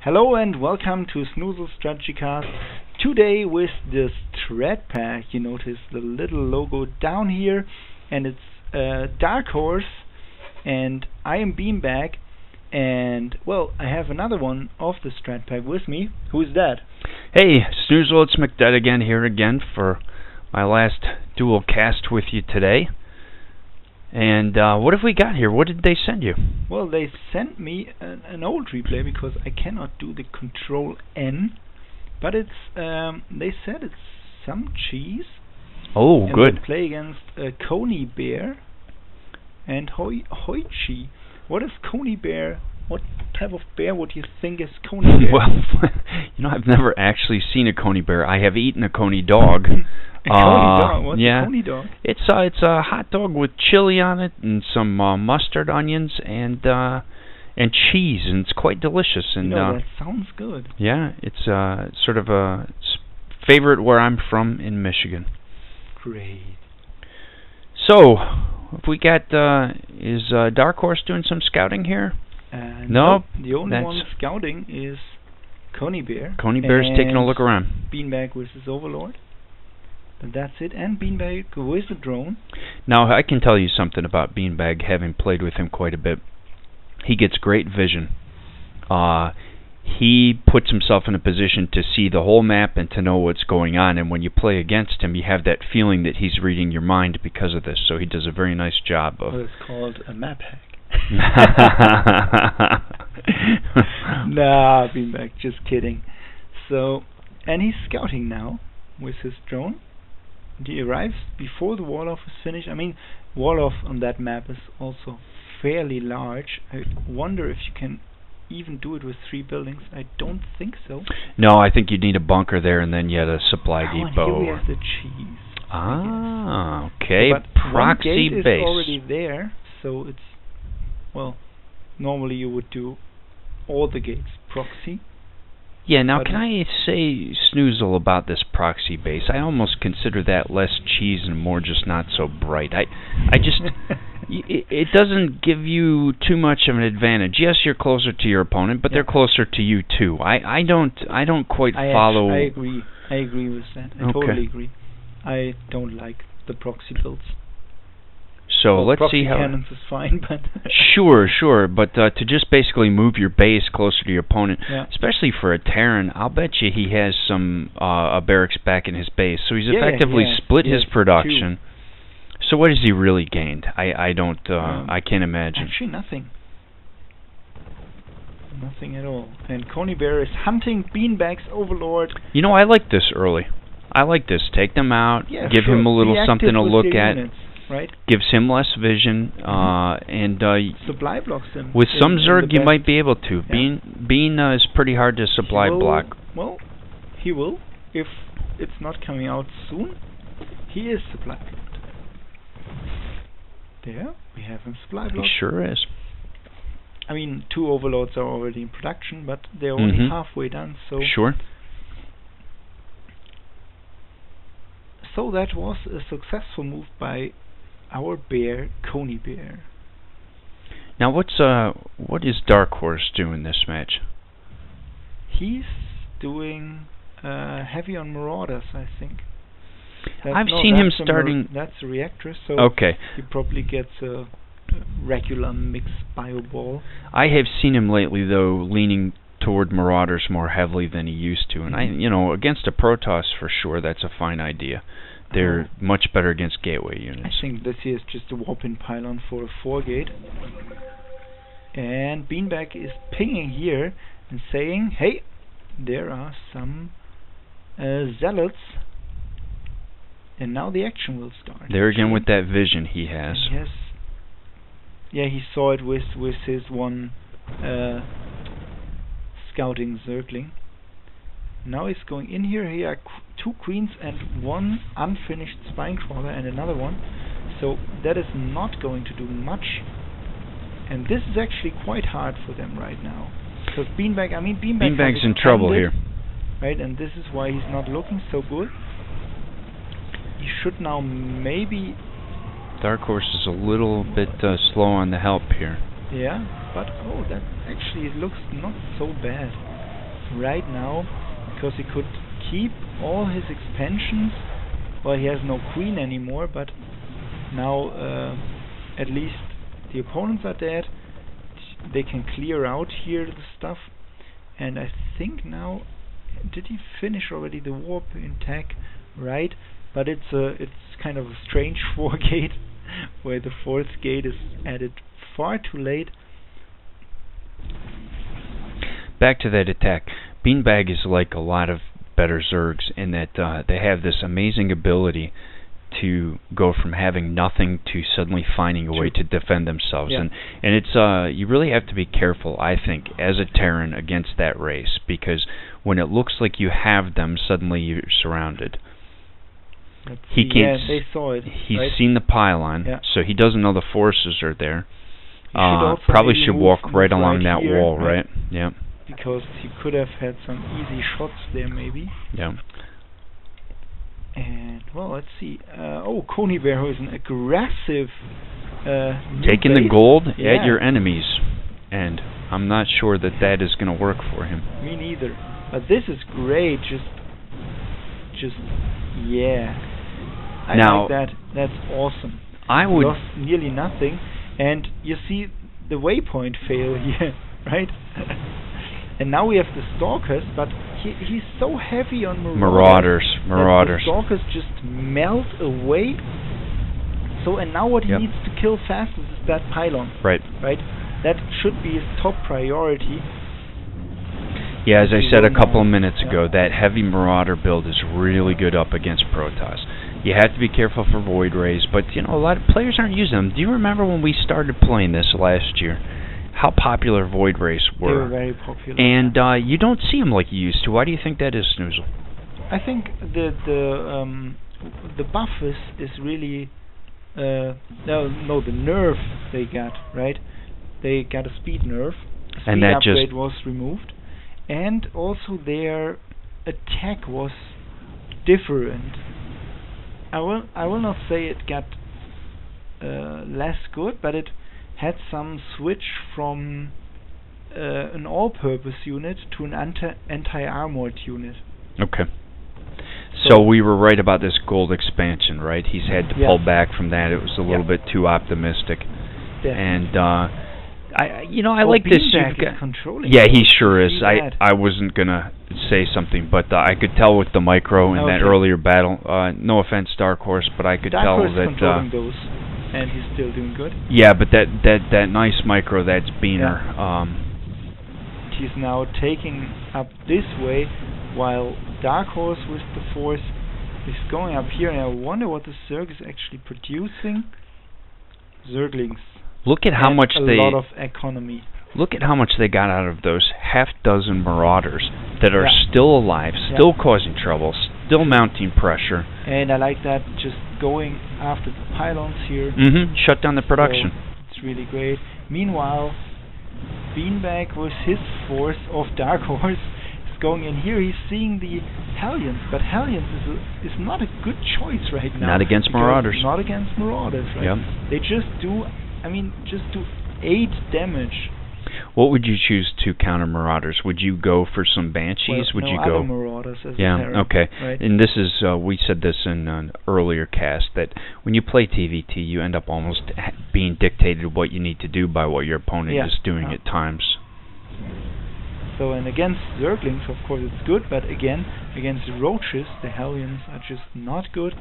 Hello and welcome to SC2 Strategycast. Today with the Strat Pack. You notice the little logo down here, and it's SC2 and iMBeanBag. And well, I have another one of the Strat Pack with me. Who's that? Hey, snoozles, it's McDeadagain here again for my last dual cast with you today. And what have we got here? What did they send you? Well, they sent me an old replay because I cannot do the Control N, but it's they said it's some cheese. Oh, and good. They play against ConiBear and Hoichi. What is ConiBear? What type of bear would you think is ConiBear? Well, I've never actually seen a ConiBear. I have eaten a Coney dog. A Coney dog? What's a Coney dog? It's a hot dog with chili on it and some mustard, onions, and cheese, and it's quite delicious. And that sounds good. Yeah, it's sort of a favorite where I'm from in Michigan. Great. So, if we got is SC2 doing some scouting here? No, the only one scouting is ConiBear. ConiBear's taking a look around. McDeadagain with his Overlord. But that's it. And McDeadagain with the drone. Now, I can tell you something about McDeadagain, having played with him quite a bit. He gets great vision. He puts himself in a position to see the whole map and to know what's going on. And when you play against him, you have that feeling that he's reading your mind because of this. So he does a very nice job of... Well, it's called a map hack. Nah, McDeadagain, just kidding. So, and he's scouting now with his drone. And he arrives before the wall-off is finished. I mean, wall-off on that map is also fairly large. I wonder if you can even do it with 3 buildings. I don't think so. No, I think you'd need a bunker there, and then you had a supply depot. And here we have the cheese. Ah, okay. But proxy one gate base is already there, so it's, well, normally you would do all the gates proxy. Yeah, now can I say snoozle about this proxy base? I almost consider that less cheese and more just not so bright. I just it doesn't give you too much of an advantage. Yes, you're closer to your opponent, but they're closer to you too. I don't quite follow. I agree with that. I totally agree. I don't like the proxy builds. So well, let's see how. Cannons is fine, but sure, but to just basically move your base closer to your opponent, especially for a Terran, I'll bet you he has some barracks back in his base, so he's effectively split his production. So what has he really gained? I don't. I can't imagine. Actually, nothing. Nothing at all. And ConiBear is hunting McDeadagain's Overlord. I like this early. I like this. Take them out. Yeah, give him a little something to look at. Units. Right. Gives him less vision, and supply blocks him. With some Zerg, you might be able to. Yeah. Bean is pretty hard to supply block. Well, he will. If it's not coming out soon, he is supply blocked. There, we have him supply blocked. He sure is. I mean, 2 Overlords are already in production, but they're only halfway done. So sure. So that was a successful move by our bear, ConiBear. Now, what is SC2 doing this match? He's doing heavy on Marauders, I think. I've seen him starting. That's a reactor, so he probably gets a regular mixed bio ball. I have seen him lately, though, leaning toward Marauders more heavily than he used to, and against a Protoss for sure, that's a fine idea. They're much better against gateway units. I think this here is just a warp-in pylon for a 4-gate. And McDeadagain is pinging here and saying, hey, there are some zealots. And now the action will start. There again with that vision he has. Yeah, he saw it with his one scouting circling. Now he's going in here. Here are 2 queens and 1 unfinished spine crawler and another one. So that is not going to do much. And this is actually quite hard for them right now. Because McDeadagain's in trouble here. Right, and this is why he's not looking so good. He should now maybe... SC2 is a little bit slow on the help here. Yeah, but that actually looks not so bad. right now, because he could keep all his expansions. Well, he has no queen anymore, but now at least the opponents are dead. They can clear out here the stuff, and I think now, did he finish already the warp in tech? Right, but it's kind of a strange 4 gate where the 4th gate is added far too late. Back to that attack, Beanbag is like a lot of better Zergs in that they have this amazing ability to go from having nothing to suddenly finding a way to defend themselves, and it's you really have to be careful, I think, as a Terran against that race, because when it looks like you have them, suddenly you're surrounded. He can't. They saw it. He's seen the pylon, so he doesn't know the forces are there. Probably should walk right along that wall, right? Yeah. Because he could have had some easy shots there, maybe. Yeah. And well, let's see. ConiBear, who is an aggressive. Taking the gold at your enemies, and I'm not sure that is going to work for him. Me neither. But this is great. Just I like that. That's awesome. I would lost nearly nothing, and you see the waypoint fail here, right? And now we have the Stalkers, but he's so heavy on Marauders. The Stalkers just melt away. So, and now what he needs to kill fastest is that pylon. Right. That should be his top priority. Yeah, as I said a couple of minutes ago, that heavy Marauder build is really good up against Protoss. You have to be careful for Void Rays, but a lot of players aren't using them. Do you remember when we started playing this last year? How popular Void Rays were. They were very popular. And you don't see them like you used to. Why do you think that is, Snoozle? I think the buff is really the nerf they got, right? They got a speed nerf. Speed upgrade was removed, and also their attack was different. I will not say it got less good, but it had some switch from an all-purpose unit to an anti-armored unit. Okay. So we were right about this gold expansion, right? He's had to pull back from that. It was a little bit too optimistic. Definitely. And I like this. Yeah, he sure is. I wasn't gonna say something, but I could tell with the micro in that earlier battle. No offense, StarkHorse, but I could tell that. Controlling those. And he's still doing good. Yeah, but that nice micro, that's Beaner. He's now taking up this way, while StarkHorse with the Force is going up here, and I wonder what the Zerg is actually producing. Zerglings. Look at how much a lot of economy. Look at how much they got out of those half-dozen Marauders that are still alive, still causing trouble, still mounting pressure. And I like that, just going after the pylons here. Shut down the production. So it's really great. Meanwhile, Beanbag with his force of StarkHorse is going in here. He's seeing the Hellions, but Hellions is not a good choice right now. Not against Marauders. Not against Marauders, right? Yep. They just do 8 damage. What would you choose to counter Marauders? Would you go for some Banshees? Would you go? Other Marauders as okay. Right? And this is we said this in an earlier cast that when you play TVT, you end up almost being dictated what you need to do by what your opponent is doing at times. So, and against Zerglings, of course, it's good, but again, against Roaches, the Hellions are just not good.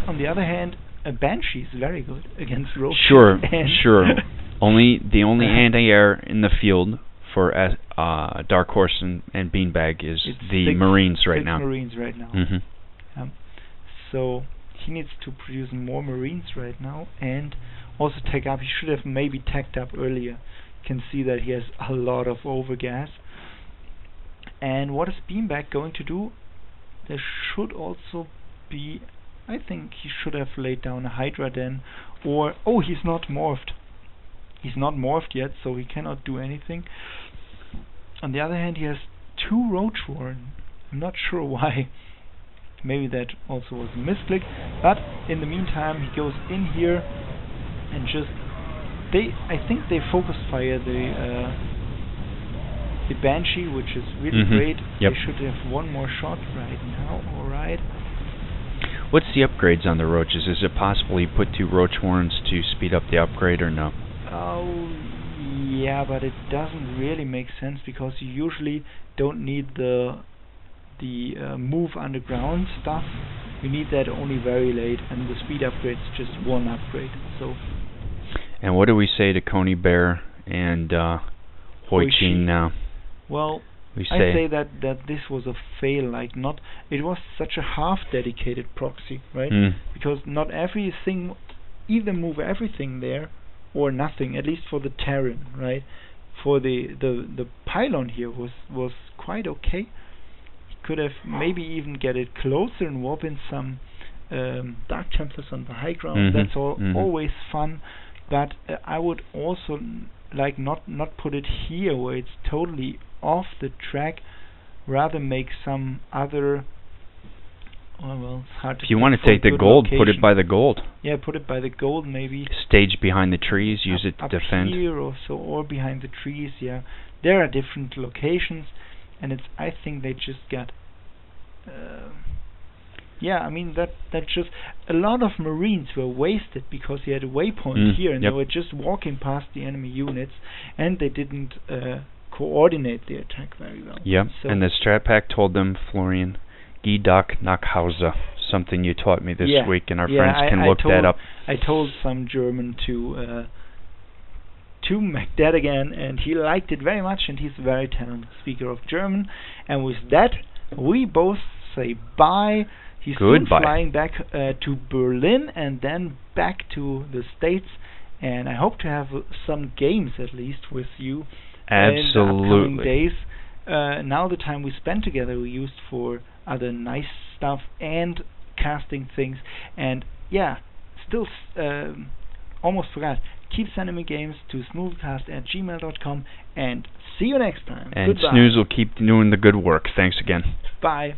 On the other hand, a Banshee is very good against Roaches. Sure. The only anti-air in the field for StarkHorse and Beanbag is the Marines right now. Marines right now. So he needs to produce more Marines right now, and also tech up. He should have maybe teched up earlier. You can see that he has a lot of overgas. And what is Beanbag going to do? There should also be, I think he should have laid down a Hydra then, or he's not morphed. He's not morphed yet, so he cannot do anything. On the other hand, he has 2 Roach Warren. I'm not sure why. Maybe that also was a misclick. But in the meantime, he goes in here and just I think they focus fire the the Banshee, which is really great. Yep. They should have one more shot right now. Alright. What's the upgrades on the roaches? Is it possible you put 2 roach horns to speed up the upgrade or no? Oh, yeah, but it doesn't really make sense because you usually don't need the move underground stuff. You need that only very late, and the speed upgrade's just one upgrade. So. And what do we say to ConiBear and Hoichi now? Well, I say that this was a fail. It was such a half-dedicated proxy, right? Because not everything, either move everything there or nothing. At least for the Terran, right? For the pylon here was quite okay. Could have maybe even get it closer and warp in some Dark Templars on the high ground. That's always fun. But I would also not put it here where it's totally off the track. Rather make some other. Well, it's hard to. If you want to take the gold, put it by the gold. Yeah, put it by the gold maybe. Stage behind the trees. Use it to defend. Up here or so, or behind the trees. Yeah, there are different locations, and I think they just got. Yeah, I mean that just a lot of Marines were wasted because he had a waypoint here and they were just walking past the enemy units and they didn't coordinate the attack very well. Yep, so and the Strat Pack told them, Florian, Geh doch nach Hause, something you taught me this week, and our friends can look that up. I told some German to McDeadagain, and he liked it very much, and he's a very talented speaker of German. And with that, we both say bye. He's soon flying back to Berlin and then back to the States, and I hope to have some games at least with you in the upcoming days. Now the time we spent together we used for other nice stuff and casting things, and still almost forgot. Keep sending me games to snoozlecast@gmail.com, and see you next time. And Goodbye. Snooze will keep doing the good work. Thanks again. Bye.